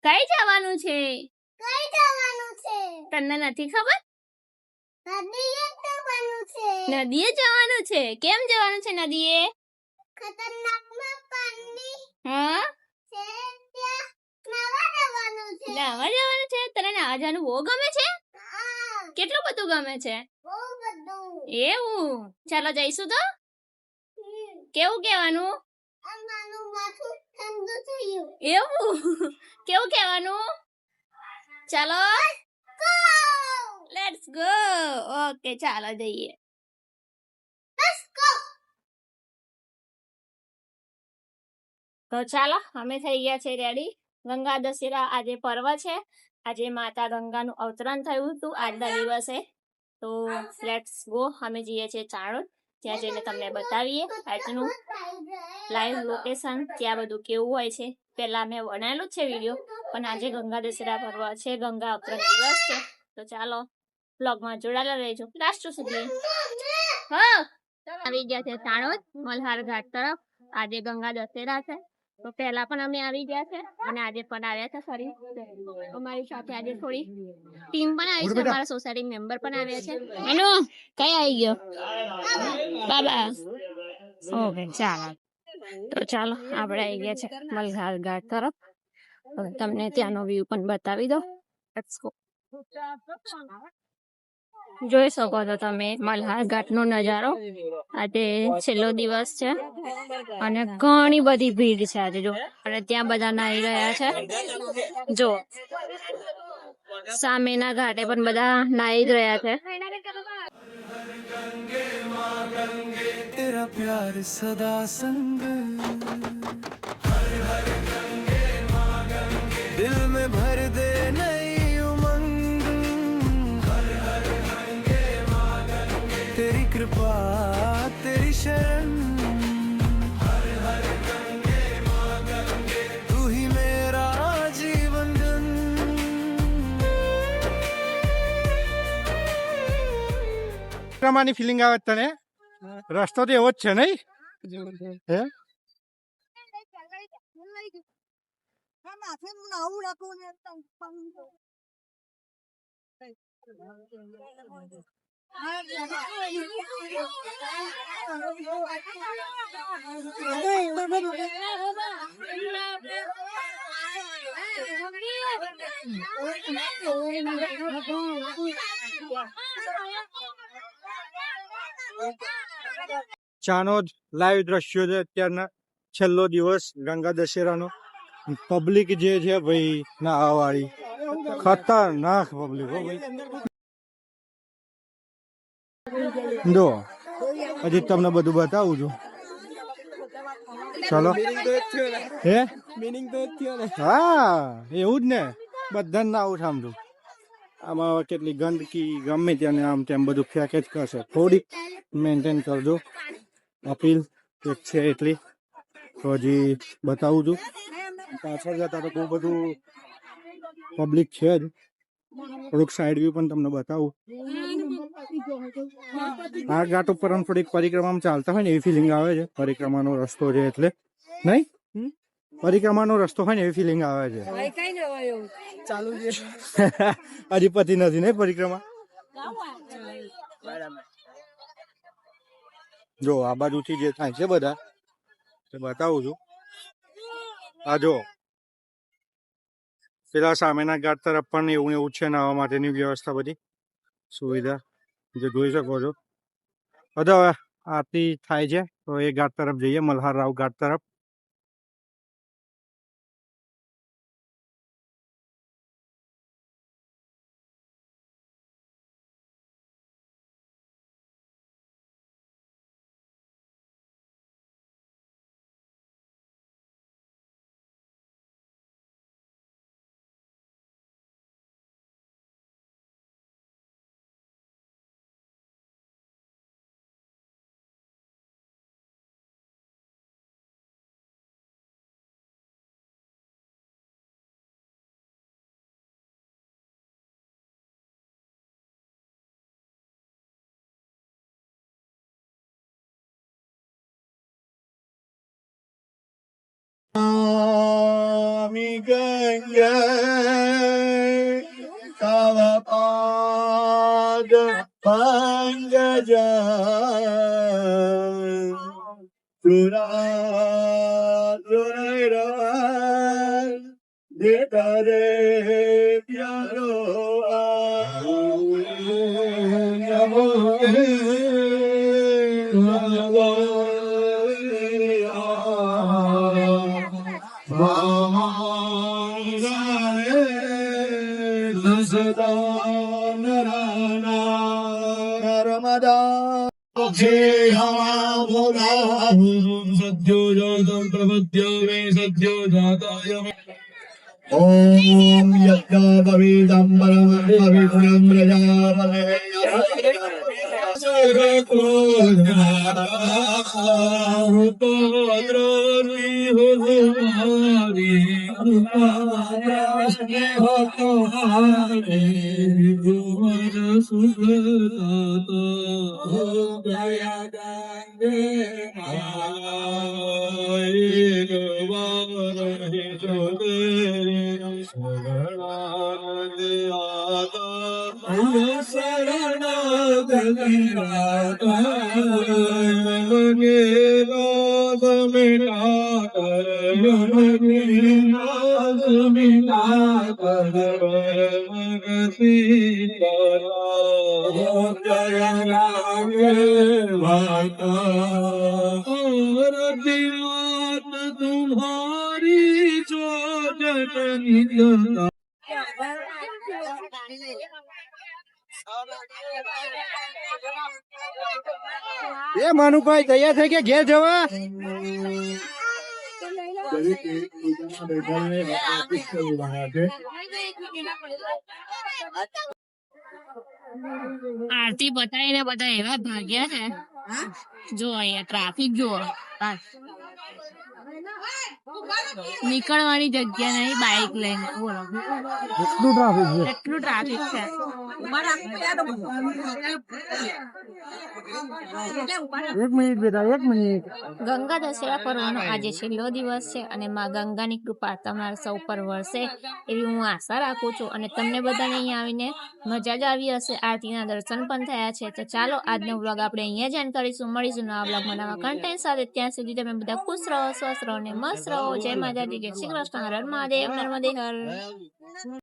કઈ જવાનું છે? કઈ જવાનું છે? તને નથી ખબર? નદીએ જવાનું છે. નદીએ જવાનું છે. કેમ જવાનું છે નદીએ? ખતરનાકમાં પાણી હા, છે ત્યાં નાવા જવાનું છે. નાવા જવાનું છે. તને નાવા જવાનું બહુ ગમે છે? હા, કેટલું બધું ગમે છે? બહુ બધું. એવું? ચાલો જઈશું તો. કેવું કહેવાનું? અમારું માથું ઠંડુ થયું. એવું? કેવું કહેવાનું? ચાલો ગો! Let's go. ઓકે, ચાલો જઈએ. Let's go! તો ચાલો અમે થઈ ગયા છે રેડી. ગંગા દશેરા આજે પર્વ છે. આજે માતા ગંગાનું અવતરણ થયું હતું આજના દિવસે. તો લેટ્સ ગો. અમે જઈએ છીએ ચાણોદ. ત્યાં જઈને તમને બતાવીએ આજનું લાઈવ લોકેશન, ત્યાં બધું કેવું હોય છે. પહેલા મેં બનાવેલું જ છે વિડીયો, પણ આજે ગંગા દશેરા પર્વ છે, ગંગા અવતરણ દિવસ છે. તો ચાલો બ્લોગમાં જોડાયેલા રહેજો લાસ્ટ સુધી. હા, આવી ગયા છે ચાણોદ મલ્હાર ઘાટ તરફ. આજે ગંગા દશેરા છે, તો પહેલા પણ અમે આવી ગયા છે અને આજે પણ આવ્યા છે ફરી. અમારી સાથે આજે થોડી ટીમ પણ આવી છે, અમારા સોસાયટી મેમ્બર પણ આવ્યા છે. એનો કઈ આવી ગયો બાબા? ઓકે, ચાલો. તો ચાલો આપણે આવી ગયા છે મલ્હાર ઘાટ તરફ. હવે તમને ત્યાંનો વ્યૂ પણ બતાવી દો. Let's go. જોઈ શકો છો તમે મલ્હાર ઘાટનો નજારો. આજે છેલ્લો દિવસ છે અને ઘણી બધી ભીડ છે આજે. જો, અને ત્યાં બધા નાહી રહ્યા છે. જો સામેના ઘાટે પણ બધા નાહી જ રહ્યા છે. तेरा प्यार सदा संग दिल में भर दे नई उमंग तेरी कृपा तेरी शरण तू ही मेरा जीवन धन પ્રમાણની ફિલિંગ આવે તને? રસ્તો તો એવો જ છે નહીં? હે ચાણોદ લાઈવ દ્રશ્યો છે અત્યારના. છેલ્લો દિવસ ગંગા દશેરાનો. પબ્લિક જે છે ભાઈ ના વાળી ખતરનાક પબ્લિક હો ભાઈ. જો હજી તમને બધું બતાવું છું. ચલો. હે હા, એવું જ ને. બધાને ના આવું સાંભળું. આમાં કેટલી ગંદકી ગમે ત્યાં આમ તેમ બધું ફેંકે જ કરશે. થોડીક મેન્ટેન કરજો. અપીલ એક છે એટલી. તો હજી બતાવું છું. પાછળ જતા તો બહુ બધું પબ્લિક છે જ. થોડુંક સાઈડ વ્યૂ પણ તમને બતાવું. આ ઘાટ ઉપર આમ થોડીક પરિક્રમામાં ચાલતા હોય ને એવી ફિલિંગ આવે છે. પરિક્રમાનો રસ્તો છે એટલે નહીં, પરિક્રમાનો રસ્તો હોય ને એવી ફિલિંગ આવે છે. હજી પતિ નથી ને પરિક્રમા. જો આ બાજુથી જે થાય છે બધા તે બતાવું છું. આ જો પેલા સામેના ઘાટ તરફ પણ એવું એવું છે નાવા માટેની વ્યવસ્થા બધી સુવિધા જે જોઈ શકો છો. બધા હવે આરતી થાય છે તો એ ઘાટ તરફ જઈએ, મલ્હાર રાવ ઘાટ તરફ. Ganga તારે પ્યારો નર્મદા સદ્યો જાતમ પ્રપદ્યો મે સદ્યો જાતાય ઓમ યજ્ઞાપવિદં પરમ પવિત્રં तुम्हारी चोट એ માનુભાઈ તૈયાર થઈ ગયા ઘેર જવા આરતી બતાવીને બધા એવા ભાગ્યા છે જો અહીંયા ટ્રાફિક જુઓ નીકળવાની જગ્યા નહીં બાઇક લઈને બોલો એટલું ટ્રાફિક છે એક મિનિટ બેટા એક મિનિટ ગંગા દશેરા પર્વનો આજે છેલ્લો દિવસ છે અને માં ગંગાની કૃપા તમારા સૌ પર વરસે એવી હું આશા રાખું છું અને તમને બધાને અહીંયા આવીને મજા જ આવી હશે આરતીના દર્શન પણ થયા છે તો ચાલો આજનો વ્લોગ આપણે અહીંયા જ એન્ડ કરીશું મળીશું નવા વ્લોગમાં નવા કન્ટેન્ટ સાથે ત્યાં સુધી તમે બધા ખુશ રહો સ્વસ્થ રહો અને મસ્ત રહો જય માતાજી જય શ્રી કૃષ્ણ હર હર મહાદેવ નર્મદે હર